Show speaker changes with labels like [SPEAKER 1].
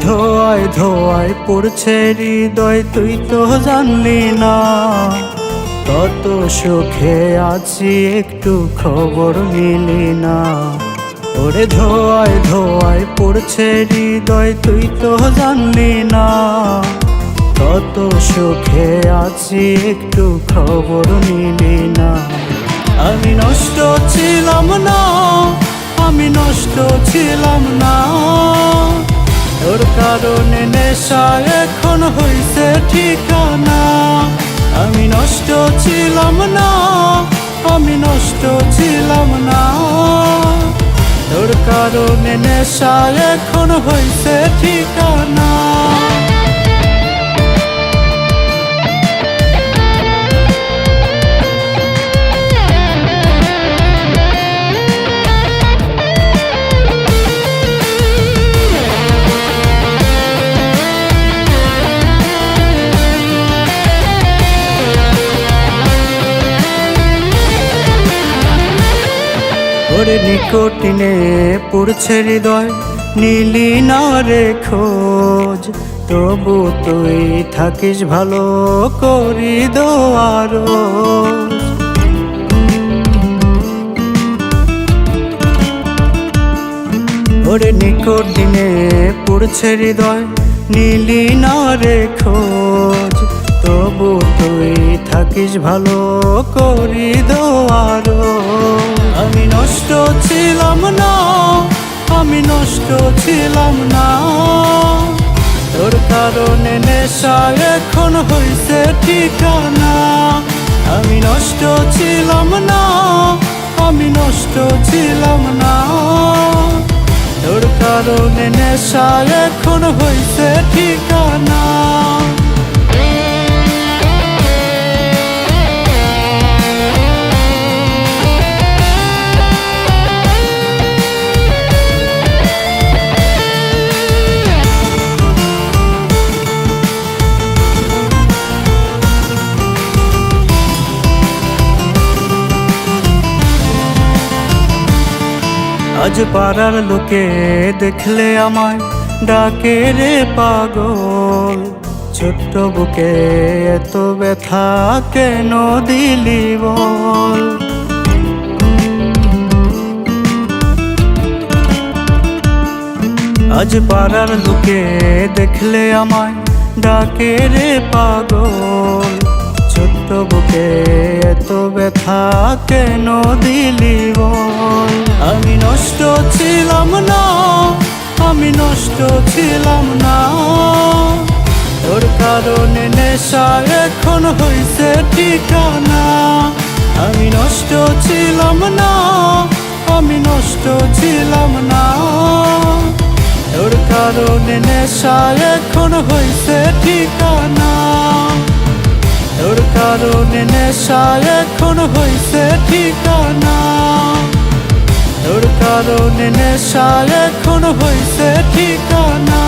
[SPEAKER 1] ধোয়ায় ধোয়ায় পড়ছে হৃদয়, তুই তো জানলি না কত সুখে আছি, একটু খবর নিলি না। ওরে ধোয়ায় ধোয়ায় পড়ছে হৃদয়, তুই তো জানলি না কত সুখে আছি, একটু খবর নিলি না। আমি নষ্ট ছিলাম না, আমি নষ্ট ছিলাম না, তোর কারণে নেশা এখন হইছে ঠিকানা। আমি নষ্ট ছিলাম না, আমি নষ্ট ছিলাম না, তোর কারণে নেশা এখন হইছে ঠিকানা। ওরে নিকটিনে পড়ছে হৃদয়, নীলি না রে খোঁজ, তবু তুই থাকিস ভালো করি দোয়ারো। ওরে নিকটিনে পড়ছে হৃদয়, নীলি না রে খোঁজ, তবু তুই থাকিস ভালো করি দোয়ারো। আমি নষ্ট ছিলাম না, আমি নষ্ট ছিলাম না, তোর কারণে নেশা এখন হইছে ঠিকানা। আমি নষ্ট ছিলাম না, আমি নষ্ট ছিলাম না, তোর কারণে নেশা এখন হইছে ঠিকানা। আজ পাড়ার লোকে দেখলে আমায় ডাকে রে পাগল, ছোট্ট বুকে এত ব্যথা কেন দিলি বল। আজ পাড়ার লোকে দেখলে আমায় ডাকে রে পাগল, ছোট্ট বুকে এত ব্যথা কেন দিলি বল। আমি নষ্ট ছিলাম না, আমি নষ্ট ছিলাম না, তোর কারণে নেশা এখন হইছে ঠিকানা। আমি নষ্ট ছিলাম না, আমি নষ্ট ছিলাম না, তোর কারণে নেশা এখন হইছে ঠিকানা। তোর কারণে নেশা এখন হইছে ঠিকানা, তোর কারণে নেশা এখন হইছে ঠিকানা।